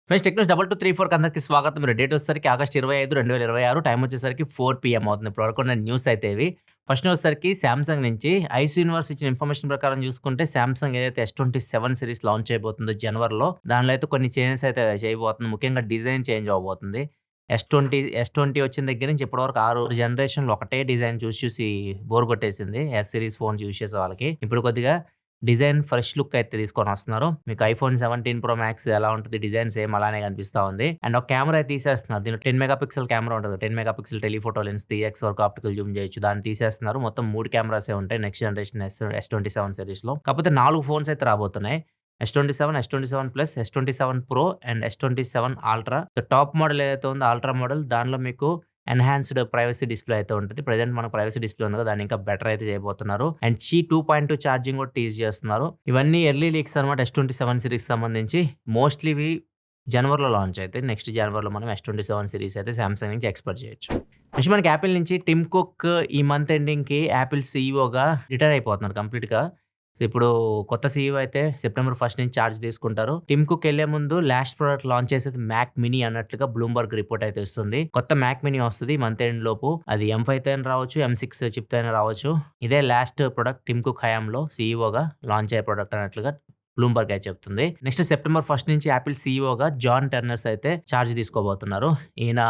Friends Technos 2234 అందరికి స్వాగతం. మీరు డేట్ వచ్చేసరికి ఆగస్ట్ 25, 2026 టైం వచ్చేసరికి 4 PM అవుతుంది. ఇప్పటివరకు ఉన్న న్యూస్ అయితే ఇవి. ఫస్ట్ వచ్చేసరికి సామ్‌సంగ్ నుంచి ఐసీ యూనివర్స్ ఇచ్చిన ఇన్ఫర్మేషన్ ప్రకారం చూసుకుంటే సామ్‌సంగ్ ఏదైతే S27 సిరీస్ లాంచ్ చేయబోతుందో జనవరిలో, దానిలో అయితే కొన్ని చేంజెస్ అయితే చేయబోతుంది. ముఖ్యంగా డిజైన్ చేంజ్ అవ్వబోతుంది. ఎస్20 వచ్చిన దగ్గర నుంచి ఇప్పటివరకు 6 జనరేషన్‌లు ఒకటే డిజైన్ చూసి చూసి బోర్ కొట్టేసింది. ఎస్ సిరీస్ ఫోన్ యూజ్ చేసే వాళ్ళకి. ఇప్పుడు కొద్దిగా డిజైన్ ఫ్రెష్ లుక్ అయితే తీసుకొనొస్తున్నారు. మీకు ఐఫోన్ 17 ప్రో మాక్స్ ఎలా ఉంటది డిజైన్ సేమ్ అలానే కనిపిస్తా ఉంది. అండ్ ఒక కెమెరా అయితే తీసేస్తున్నారు. దీంట్లో 10 మెగా పిక్సెల్ కెమెరా ఉంటది. 10 mega pixel telephoto lens 3x వరకు ఆప్టికల్ జూమ్ చేయొచ్చు. దాన్ని తీసేస్తున్నారు. మొత్తం 3 కెమెరాసే ఉంటాయి నెక్స్ట్ జనరేషన్ S27 సిరీస్‌లో. కాకపోతే 4 ఫోన్స్ అయితే రాబోతున్నాయి. S27, S27 plus, S27 pro and S27 ultra. Top model ఏదైతే ఉందో అల్ట్రా మోడల్ దానిలో మీకు ఎన్హాన్స్డ్ ప్రైవసీ డిస్‌ప్లే అయితే ఉంటది. ప్రెజెంట్ మనకు ప్రైవసీ డిస్‌ప్లే ఉంది కదా! దాన్ని ఇంకా బెటర్ అయితే చేయబోతున్నారు. అండ్ 2.2 ఛార్జింగ్ కూడా టీజ్ చేస్తున్నారు. ఇవన్నీ ఎర్లీ లీక్స్ అన్నమాట S27 సీరీస్‌కి సంబంధించి. మోస్ట్‌లీ ఇవి జనవరిలో లాంచ్ అయితాయి. నెక్స్ట్ జనవరిలో మనం S27 సీరీస్ అయితే సామ్‌సంగ్ నుంచి ఎక్స్‌పెక్ట్ చేయొచ్చు. నెక్స్ట్ మనకి యాపిల్ నుంచి టిమ్ కుక్ ఈ మంత్ ఎండింగ్‌కి యాపిల్ సీఈఓగా రిటైర్ అయిపోతున్నారు కంప్లీట్‌గా. సో, ఇప్పుడు కొత్త సీఈఓ అయితే సెప్టెంబర్ 1 నుంచి చార్జ్ తీసుకుంటారు. టిమ్ కుక్ ఎళ్ళే ముందు లాస్ట్ ప్రొడక్ట్ లాంచ్ చేసేది మ్యాక్ మినీ అన్నట్లుగా బ్లూంబర్గ్ రిపోర్ట్ అయితే వస్తుంది. కొత్త మ్యాక్ మినీ వస్తది మంత్ ఎండ్ లోపు. అది M5తో అయినా రావచ్చు, M6 చిప్‌తో అయినా రావచ్చు. ఇదే లాస్ట్ ప్రొడక్ట్ టిమ్ కుక్ హయాంలో సీఈఓగా లాంచ్ అయ్యే ప్రొడక్ట్ అన్నట్లుగా బ్లూంబర్గ్ అయితే చెప్తుంది. నెక్స్ట్ సెప్టెంబర్ 1 నుంచి యాపిల్ సీఈఓగా జాన్ టర్నర్స్ అయితే చార్జ్ తీసుకోబోతున్నారు. ఈయన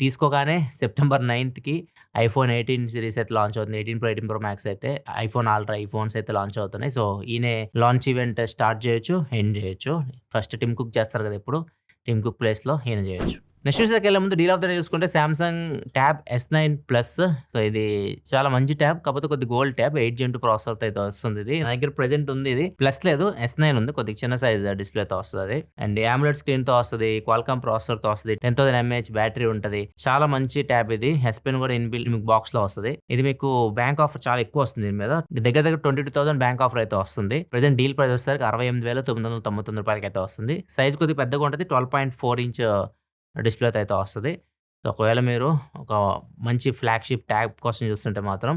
తీసుకోగానే సెప్టెంబర్ 9కి ఐఫోన్ 18 సీరీస్ అయితే లాంచ్ అవుతుంది. 18 ప్రో, 18 ప్రో మాక్స్ అయితే ఐఫోన్ అల్ట్రా ఈ ఫోన్స్ అయితే లాంచ్ అవుతున్నాయి. సో, ఈయనే లాంచ్ ఈవెంట్ స్టార్ట్ చేయొచ్చు, ఎండ్ చేయొచ్చు. ఫస్ట్ టిమ్ కుక్ చేస్తారు కదా! ఎప్పుడు టిమ్ కుక్ ప్లేస్‌లో ఈయన చేయొచ్చు. నెక్స్ట్ న్యూస్‌లోకెళ్ళే ముందు డీల్ ఆఫ్ ద డే చూసుకుంటే Samsung tab S9 plus. So, ఇది చాలా మంచి ట్యాబ్. కాకపోతే కొద్దిగా ఓల్డ్ ట్యాబ్ 8 Gen 2 ప్రాసెసర్‌తో అయితే వస్తుంది ఇది. నా దగ్గర ప్రెజెంట్ ఉంది ఇది. ప్లస్ లేదు S9 ఉంది. కొద్దిగా చిన్న సైజ్ డిస్‌ప్లేతో వస్తదది. అండ్ AMOLED స్క్రీన్‌తో వస్తది. క్వాల్కామ్ ప్రాసెసర్‌తో వస్తది. 10,000 mAh బ్యాటరీ ఉంటది. చాలా మంచి ట్యాబ్ ఇది. S Pen కూడా ఇన్‌బిల్ట్ మీకు బాక్స్‌లో వస్తది. ఇది మీకు బ్యాంక్ ఆఫర్ చాలా ఎక్కువ వస్తుంది దీని మీద. దగ్గర దగ్గర 22,000 బ్యాంక్ ఆఫర్ అయితే వస్తుంది. ప్రెజెంట్ డీల్ ప్రైస్ వచ్చేసరికి 68,999 రూపాయలకైతే వస్తుంది. సైజ్ కొద్దిగా పెద్దగా ఉంటది. 12.4 ఇంచ్ డిస్‌ప్లేతో అయితే వస్తది. సో, ఒకవేళ మీరు ఒక మంచి ఫ్లాగ్‌షిప్ ట్యాబ్ కోసం చూస్తుంటే మాత్రం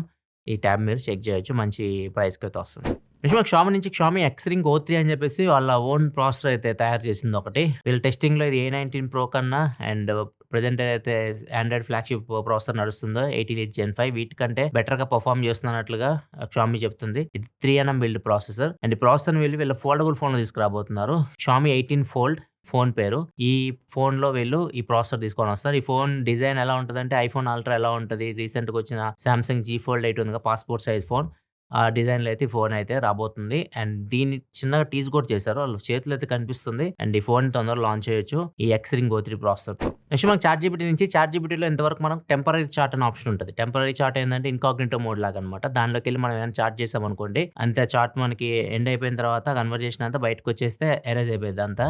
ఈ ట్యాబ్ మీరు చెక్ చేయొచ్చు. మంచి ప్రైస్‌కైతే వస్తుంది. నెక్స్ట్ మనకి షామీ నుంచి షామీ ఎక్స్‌రింగ్ O3 అని చెప్పేసి వాళ్ళ ఓన్ ప్రాసెసర్ అయితే తయారు చేసింది ఒకటి. వీళ్ళ టెస్టింగ్‌లో ఇది A19 ప్రో కన్నా అండ్ ప్రెజెంట్ ఏదైతే ఆండ్రాయిడ్ ఫ్లాగ్‌షిప్ ప్రాసెసర్ నడుస్తుందో 18 Gen 5 వీటికంటే బెటర్‌గా పెర్ఫార్మ్ చేస్తున్నట్లుగా షామీ చెప్తుంది. ఇది 3nm బిల్డ్ ప్రాసెసర్. అండ్ ఈ ప్రాసెసర్‌ని వీళ్ళు ఫోల్డబుల్ ఫోన్‌లో తీసుకురాబోతున్నారు. షామీ 18 ఫోల్డ్ ఫోన్ పేరు. ఈ ఫోన్‌లో వీళ్ళు ఈ ప్రాసెసర్ తీసుకొనొస్తారు. ఈ ఫోన్ డిజైన్ ఎలా ఉంటదంటే ఐఫోన్ అల్ట్రా ఎలా ఉంటది, రీసెంట్‌గా వచ్చిన సామ్‌సంగ్ G Fold 8 ఉందిగా పాస్‌పోర్ట్ సైజ్ ఫోన్. ఆ డిజైన్‌లో అయితే ఈ ఫోన్ అయితే రాబోతుంది. అండ్ దీన్ని చిన్నగా టీజ్ కూడా చేశారు. వాళ్ళ చేతిలో అయితే కనిపిస్తుంది. అండ్ ఈ ఫోన్ తొందరలో లాంచ్ చేయొచ్చు. ఈ ఎక్స్‌రింగ్ O3 ప్రాసెసర్‌తో. నెక్స్ట్ మనకి చాట్‌జీపీటీ నుంచి చాట్‌జీపీటీలో ఇంతవరకు మనం టెంపరరీ చాట్ అనే ఆప్షన్ ఉంటది. టెంపరరీ చాట్ ఏందంటే ఇన్‌కాగ్నిటో మోడ్ లాగా అన్నమాట. దానిలోకెళ్ళి మనం ఏమైనా చాట్ చేసామనుకోండి, అంతే చాట్ మనకి ఎండ్ అయిపోయిన తర్వాత కన్వర్జేషన్ అంతా బయటకొచ్చేస్తే ఎరేజ్ అయిపోయిద్ది అంతా.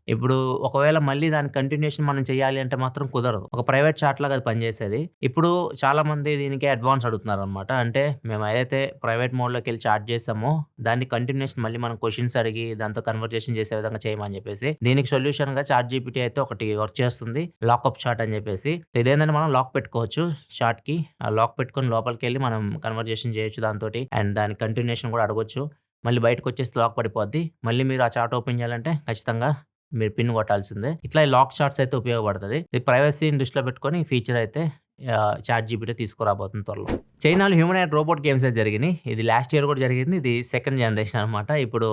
ఇప్పుడు ఒకవేళ మళ్ళీ దాని కంటిన్యూయేషన్ మనం చేయాలి అంటే మాత్రం కుదరదు. ఒక ప్రైవేట్ చాట్ లాగా అది పనిచేసేది. ఇప్పుడు చాలామంది దీనికి అడ్వాన్స్ అడుగుతున్నారనమాట. అంటే మేము ఏదైతే ప్రైవేట్ మోడ్‌లోకెళ్ళి చాట్ చేసామో దాన్ని కంటిన్యూయేషన్ మళ్ళీ మనం క్వెషన్స్ అడిగి దాంతో కన్వర్జేషన్ చేసే విధంగా చేయమని చెప్పేసి. దీనికి సొల్యూషన్‌గా చాట్‌జీపీటీ అయితే ఒకటి వర్క్ చేస్తుంది. లాకప్ చాట్ అని చెప్పేసి. ఇదేంటంటే మనం లాక్ పెట్టుకోవచ్చు చాట్‌కి. ఆ లాక్ పెట్టుకొని లోపలికెళ్ళి మనం కన్వర్జేషన్ చేయొచ్చు దాంతోటి. అండ్ దాని కంటిన్యూయేషన్ కూడా అడగొచ్చు. మళ్ళీ బయటకొచ్చేసి లాక్ పడిపోద్ది. మళ్ళీ మీరు ఆ చాట్ ఓపెన్ చేయాలంటే ఖచ్చితంగా మీరు పిన్ కొట్టాల్సిందే. ఇట్లా ఈ లాక్ చాట్స్ అయితే ఉపయోగపడతది. ఈ ప్రైవసీని దృష్టిలో పెట్టుకొని ఈ ఫీచర్ అయితే చాట్‌జీపీటీ తీసుకురాబోతుంది త్వరలో. చైనాలో హ్యూమనాయిడ్ రోబోట్ గేమ్స్ అయితే జరిగినాయి. ఇది లాస్ట్ ఇయర్ కూడా జరిగింది. ఇది సెకండ్ జనరేషన్ అనమాట. ఇప్పుడు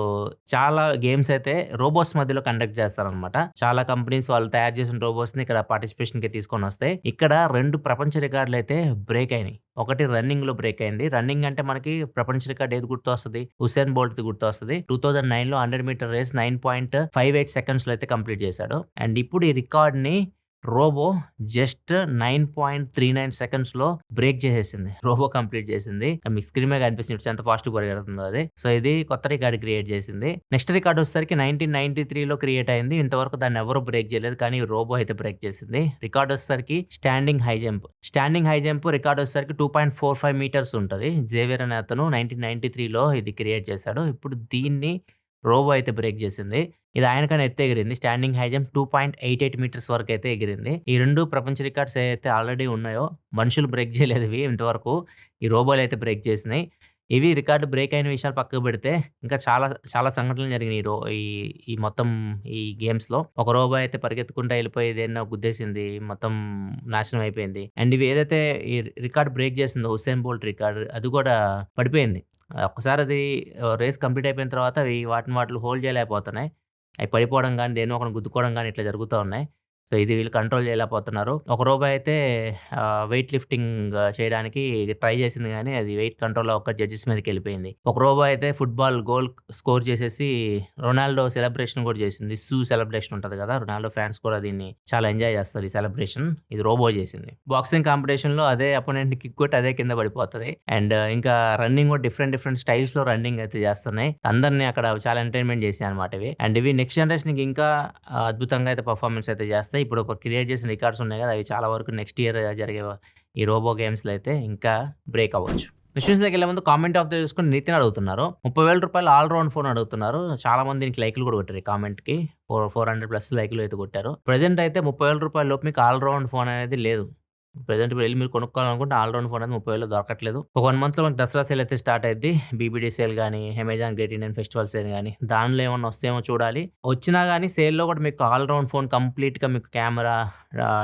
చాలా గేమ్స్ అయితే రోబోట్స్ మధ్యలో కండక్ట్ చేస్తారనమాట. చాలా కంపెనీస్ వాళ్ళు తయారు చేసిన రోబోట్స్‌ని ఇక్కడ పార్టిసిపేషన్‌కి తీసుకొనొస్తాయి. ఇక్కడ 2 ప్రపంచ రికార్డులు అయితే బ్రేక్ అయినాయి. ఒకటి రన్నింగ్‌లో బ్రేక్ అయింది. రన్నింగ్ అంటే మనకి ప్రపంచ రికార్డ్ ఏది గుర్తొస్తది? ఉసేన్ బోల్ట్‌ది గుర్తొస్తది. 2009లో 100 మీటర్ రేస్ 9.58 సెకండ్స్‌లో అయితే కంప్లీట్ చేశాడు. అండ్ ఇప్పుడు ఈ రికార్డ్‌ని రోబో జస్ట్ 9.39 సెకండ్స్‌లో బ్రేక్ చేసేసింది. రోబో కంప్లీట్ చేసింది. మీకు స్క్రీన్ మీద కనిపిస్తుంది ఎంత ఫాస్ట్‌గా పరిగెడుతుందో అది. సో, ఇది కొత్త రికార్డ్ క్రియేట్ చేసింది. నెక్స్ట్ రికార్డ్ వచ్చేసరికి 1993లో క్రియేట్ అయింది. ఇంతవరకు దాన్ని ఎవరు బ్రేక్ చేయలేదు. కానీ రోబో అయితే బ్రేక్ చేసింది. రికార్డ్ వచ్చేసరికి standing high jump. Standing high jump record వచ్చేసరికి 2.45 మీటర్స్ ఉంటది. జేవియర్ అనే అతను 1993లో ఇది క్రియేట్ చేశాడు. ఇప్పుడు దీన్ని రోబో అయితే బ్రేక్ చేసింది. ఇది ఆయనకన్నా ఎత్తు ఎగిరింది. స్టాండింగ్ హై జంప్ 2.88 మీటర్స్ వరకు అయితే ఎగిరింది. ఈ 2 ప్రపంచ రికార్డ్స్ ఏవైతే ఆల్రెడీ ఉన్నాయో మనుషులు బ్రేక్ చేయలేదు ఇవి ఇంతవరకు. ఈ రోబోలు అయితే బ్రేక్ చేసినాయి. ఇవి రికార్డ్ బ్రేక్ అయిన విషయాలు పక్కకు పెడితే ఇంకా చాలా చాలా సంఘటనలు జరిగినాయి ఈ ఈ మొత్తం ఈ గేమ్స్‌లో. ఒక రోబో అయితే పరిగెత్తుకుంటా ఎళ్ళిపోయి దేన్నో గుద్దేసింది. మొత్తం నాశనం అయిపోయింది. అండ్ ఇవి ఏదైతే ఈ రికార్డ్ బ్రేక్ చేసిందో 'హుస్సేన్ బోల్ట్' రికార్డ్ అది కూడా పడిపోయింది. ఒక్కసారి అది రేస్ కంప్లీట్ అయిపోయిన తర్వాత అవి వాటిని హోల్డ్ చేయలేకపోతున్నాయి. అవి పడిపోవడం గాని, దేన్నో ఒకడిని గుద్దుకోవడం గాని ఇట్లా జరుగుతా ఉన్నాయి. సో, ఇది వీళ్ళు కంట్రోల్ చేయలేకపోతున్నారు. ఒక రోబో అయితే వెయిట్ లిఫ్టింగ్ చేయడానికి ట్రై చేసింది గానీ, అది వెయిట్ కంట్రోల్ అవ్వక జడ్జెస్ మీదకెళ్ళిపోయింది. ఒక రోబో అయితే ఫుట్‌బాల్ గోల్ స్కోర్ చేసేసి రొనాల్డో సెలబ్రేషన్ కూడా చేసింది. సెలబ్రేషన్ ఉంటది కదా! రొనాల్డో ఫ్యాన్స్ కూడా దీన్ని చాలా ఎంజాయ్ చేస్తారు ఈ సెలబ్రేషన్. ఇది రోబో చేసింది. బాక్సింగ్ కాంపిటీషన్‌లో అదే అపోనెంట్‌ని కిక్ కొట్టి అదే కింద పడిపోతది. అండ్ ఇంకా రన్నింగ్ కూడా డిఫరెంట్ స్టైల్స్‌లో రన్నింగ్ అయితే చేస్తున్నాయి. అందరిని అక్కడ చాలా ఎంటర్‌టైన్‌మెంట్ చేసాయన్నమాట ఇవి. అండ్ ఇవి నెక్స్ట్ జనరేషన్‌కి ఇంకా అద్భుతంగా అయితే పెర్ఫార్మన్స్ అయితే చేస్తాయి. ఇప్పుడు క్రియేట్ చేసిన రికార్డ్స్ ఉన్నాయి కదా! అవి చాలా వరకు నెక్స్ట్ ఇయర్ జరిగే ఈ రోబో గేమ్స్‌లో అయితే ఇంకా బ్రేక్ అవ్వచ్చు. నెక్స్ట్ న్యూస్‌లోకెళ్ళే ముందు కామెంట్ ఆఫ్ ద డే చూసుకొని నితిన్ అడుగుతున్నారు. రూ. 30,000 ఆల్ రౌండ్ ఫోన్ అడుగుతున్నారు. చాలా మంది దీనికి లైకులు కూడా కొట్టారు ఈ కామెంట్‌కి. 400+ లైకులు అయితే కొట్టారు. ప్రెజెంట్ అయితే రూ. 30,000 లోపు మీకు ఆల్ రౌండ్ ఫోన్ అనేది లేదు. ప్రెజెంట్ వెళ్లి మీరు కొనుక్కోవాలనుకుంటే ఆల్ రౌండ్ ఫోన్ అనేది 30,000 దొరకట్లేదు. ఒక 1 మంత్‌లో మనకి దసరా సేల్ అయితే స్టార్ట్ అయిద్ది. బీబీడీ సేల్ గానీ, Amazon great Indian festival sale గానీ, దానిలో ఏమన్నా వస్తేమో చూడాలి. వచ్చినా గానీ సేల్‌లో కూడా మీకు ఆల్ రౌండ్ ఫోన్ కంప్లీట్‌గా మీకు కెమెరా,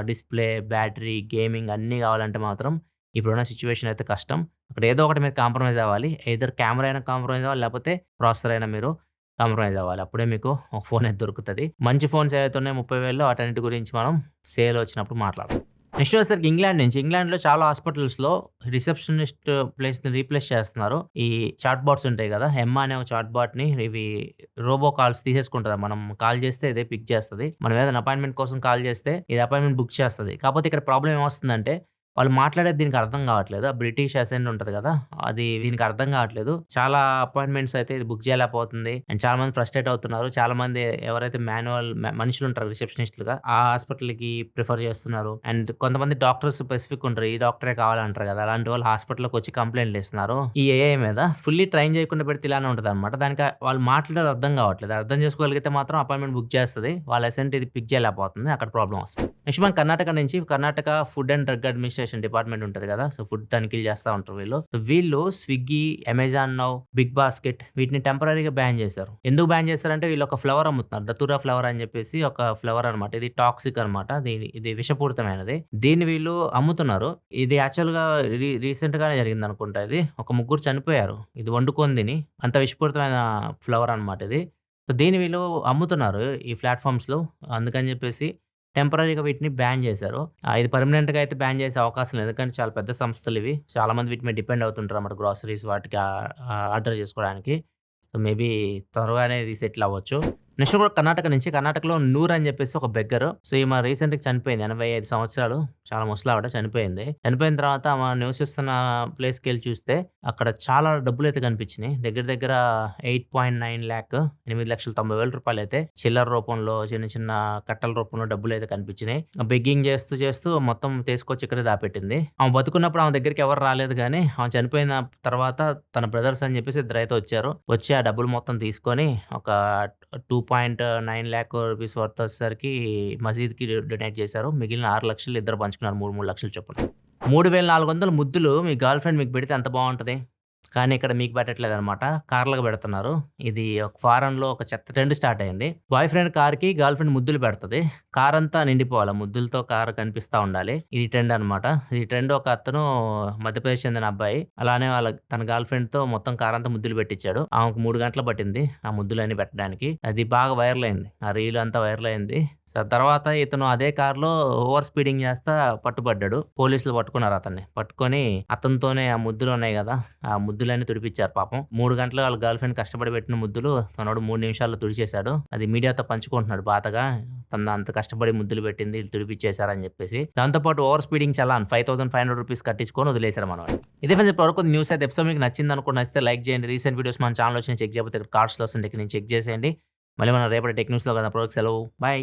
డిస్‌ప్లే, బ్యాటరీ, గేమింగ్ అన్నీ కావాలంటే మాత్రం ఇప్పుడున్న సిట్యుయేషన్ అయితే కష్టం. అక్కడ ఏదో ఒకటి మీరు కాంప్రమైజ్ అవ్వాలి. ఎయిదర్ కెమెరా అయినా కాంప్రమైజ్ అవ్వాలి, లేకపోతే ప్రాసెసర్ అయినా మీరు కాంప్రమైజ్ అవ్వాలి. అప్పుడే మీకు ఒక ఫోన్ అయితే దొరుకుతది. మంచి ఫోన్స్ ఏవైతే ఉన్నాయో 30,000లో వాటన్నిటి గురించి మనం సేల్ వచ్చినప్పుడు మాట్లాడదాం. నెక్స్ట్ వచ్చేసరికి ఇంగ్లాండ్ నుంచి. ఇంగ్లాండ్‌లో చాలా హాస్పిటల్స్‌లో రిసెప్షనిస్ట్ ప్లేస్‌ని రీప్లేస్ చేస్తున్నారు. ఈ చాట్ బాట్స్ ఉంటాయి కదా! ఎమ్మా అనే ఒక చాట్ బాట్‌ని ఇవి రోబో కాల్స్ తీసేసుకుంటది. మనం కాల్ చేస్తే ఇదే పిక్ చేస్తది. మనం ఏదైనా అపాయింట్‌మెంట్ కోసం కాల్ చేస్తే ఇది అపాయింట్‌మెంట్ బుక్ చేస్తది. కాకపోతే ఇక్కడ ప్రాబ్లమ్ ఏమొస్తుందంటే వాళ్ళు మాట్లాడేది దీనికి అర్థం కావట్లేదు. ఆ బ్రిటిష్ అసెంట్ ఉంటది కదా! అది దీనికి అర్థం కావట్లేదు. చాలా అపాయింట్‌మెంట్స్ అయితే ఇది బుక్ చేయలేకపోతుంది. అండ్ చాలా మంది ఫ్రస్ట్రేట్ అవుతున్నారు. చాలా మంది ఎవరైతే మనుషులుంటారు రిసెప్షనిస్ట్‌లుగా ఆ హాస్పిటల్‌కి ప్రిఫర్ చేస్తున్నారు. అండ్ కొంతమంది డాక్టర్స్ స్పెసిఫిక్ ఉంటారు. ఈ డాక్టరే కావాలంటారు కదా! అలాంటి వాళ్ళు హాస్పిటల్‌కి వచ్చి కంప్లెయింట్లు ఇస్తున్నారు. ఈ ఏఐ మీద ఫుల్లీ ట్రైన్ చేయకుండా పెడితే ఇలానే ఉంటదన్నమాట. దానికి వాళ్ళు మాట్లాడేది అర్థం కావట్లేదు. అర్థం చేసుకోగలిగితే మాత్రం అపాయింట్‌మెంట్ బుక్ చేస్తది. వాళ్ళ అసెంట్ ఇది పిక్ చేయలేకపోతుంది. అక్కడ ప్రాబ్లమ్ వస్తది. నెక్స్ట్ మనం కర్ణాటక నుంచి Karnataka food and drug administration department ఉంటది కదా! సో, ఫుడ్ తనిఖీలు చేస్తా ఉంటారు వీళ్ళు. సో, వీళ్ళు Swiggy, Amazon now, Big Basket వీటిని టెంపరరీగా బ్యాన్ చేశారు. ఎందుకు బ్యాన్ చేశారంటే వీళ్ళు ఒక ఫ్లవర్ అమ్ముతున్నారు. దతురా ఫ్లవర్ అని చెప్పేసి ఒక ఫ్లవర్ అనమాట. ఇది టాక్సిక్ అనమాట. ఇది విషపూరితమైనది. దీన్ని వీళ్ళు అమ్ముతున్నారు. ఇది యాక్చువల్‌గా రీసెంట్‌గానే జరిగిందనుకుంటా ఇది. ఒక ముగ్గురు చనిపోయారు. ఇది వండుకొని తిని. అంత విషపూరితమైన ఫ్లవర్ అనమాట ఇది. సో, దీన్ని వీళ్ళు అమ్ముతున్నారు ఈ ప్లాట్‌ఫార్మ్స్‌లో. అందుకని చెప్పేసి టెంపరరీగా వీటిని బ్యాన్ చేశారు. ఇది పర్మనెంట్‌గా అయితే బ్యాన్ చేసే అవకాశం లేదు. ఎందుకంటే చాలా పెద్ద సంస్థలివి. చాలా మంది వీటి మీద డిపెండ్ అవుతుంటారన్నమాట. గ్రోసరీస్ వాటికి ఆర్డర్ చేసుకోవడానికి. సో, మేబీ త్వరగానే ఇది సెటిల్ అవ్వచ్చు. నెక్స్ట్ కూడా కర్ణాటక నుంచి. కర్ణాటకలో నూర్ అని చెప్పేసి ఒక బెగ్గరు. సో, ఈమె రీసెంట్‌గా చనిపోయింది. 85 సంవత్సరాలు. చాలా ముసలావిడ చనిపోయింది. చనిపోయిన తర్వాత ఆమె నివసిస్తున్న ప్లేస్‌కెళ్ళి చూస్తే అక్కడ చాలా డబ్బులైతే కనిపించినాయి. దగ్గర దగ్గర 8.9 లాక్ ₹8,90,000 అయితే చిల్లర రూపంలో చిన్న కట్టల రూపంలో డబ్బులైతే కనిపించినాయి. బెగ్గింగ్ చేస్తూ మొత్తం తీసుకొచ్చి ఇక్కడే దాపెట్టింది. ఆమె బతుకున్నప్పుడు ఆమె దగ్గరికి ఎవరు రాలేదు గానీ ఆమె చనిపోయిన తర్వాత తన బ్రదర్స్ అని చెప్పేసి ఇద్దరైతే వచ్చారు. వచ్చి ఆ డబ్బులు మొత్తం తీసుకొని ఒక 2.9 లాక్ రూపీస్ వర్త్ వచ్చేసరికి మసీద్‌కి డొనేట్ చేశారు. మిగిలిన 6 లక్షలు ఇద్దరు పంచుకున్నారు. 3 లక్షలు చొప్పున. 3,400 ముద్దులు మీ గర్ల్ ఫ్రెండ్ మీకు పెడితే ఎంత బావుంటది? కానీ ఇక్కడ మీకు పెట్టట్లేదనమాట. కార్‌లకు పెడుతున్నారు. ఇది ఒక ఫారెన్‌లో ఒక చెత్త ట్రెండ్ స్టార్ట్ అయింది. బాయ్ ఫ్రెండ్ కార్‌కి గర్ల్ ఫ్రెండ్ ముద్దులు పెడతది. కారంతా నిండిపోవాలి. ముద్దులతో కారు కనిపిస్తా ఉండాలి. ఇది ట్రెండ్ అనమాట. ఈ ట్రెండ్ ఒక అతను మధ్యప్రదేశ్ చెందిన అబ్బాయి. అలానే తన గర్ల్ ఫ్రెండ్‌తో మొత్తం కారంతా ముద్దులు పెట్టించాడు. ఆమెకు 3 గంటలు పట్టింది ఆ ముద్దులన్నీ పెట్టడానికి. అది బాగా వైరల్ అయింది. ఆ రీల్ అంతా వైరల్ అయింది. సో, తర్వాత ఇతను అదే కార్‌లో ఓవర్ స్పీడింగ్ చేస్తా పట్టుబడ్డాడు. పోలీసులు పట్టుకున్నారు అతన్ని. పట్టుకొని అతనితోనే ఆ ముద్దులు ఉన్నాయి కదా! ఆ ముద్దులన్నీ తుడిపిచ్చారు పాపం. 3 గంటలు వాళ్ళ గర్ల్ ఫ్రెండ్ కష్టపడి పెట్టిన ముద్దులు తనోడు 3 నిమిషాల్లో తుడిచేశాడు. అది మీడియాతో పంచుకుంటున్నాడు బాధగా. తను అంత కష్టపడి ముద్దులు పెట్టింది వీళ్ళు తుడిపిచ్చేశారని చెప్పేసి. దాంతో పాటు ఓవర్ స్పీడింగ్ చలాన్ ₹5,500 కట్టించుకొని వదిలేశారు మనోడిని. ఇదే ఫ్రెండ్స్ ఇప్పటివరకు న్యూస్ అయితే ఎపిసోడ్ మీకు నచ్చితే లైక్ చేయండి. రీసెంట్ వీడియోస్ మన ఛానెల్‌లో వచ్చిన చెక్ చేయకపోతే ఇక్కడ కార్డ్స్‌లో వస్తుంది. ఇక్కడ నుంచి చెక్ చేసేయండి. మళ్ళీ మనం రేపటి టెక్ న్యూస్‌లో కలుద్దాం. అప్పటి వరకు సెలవు. బై.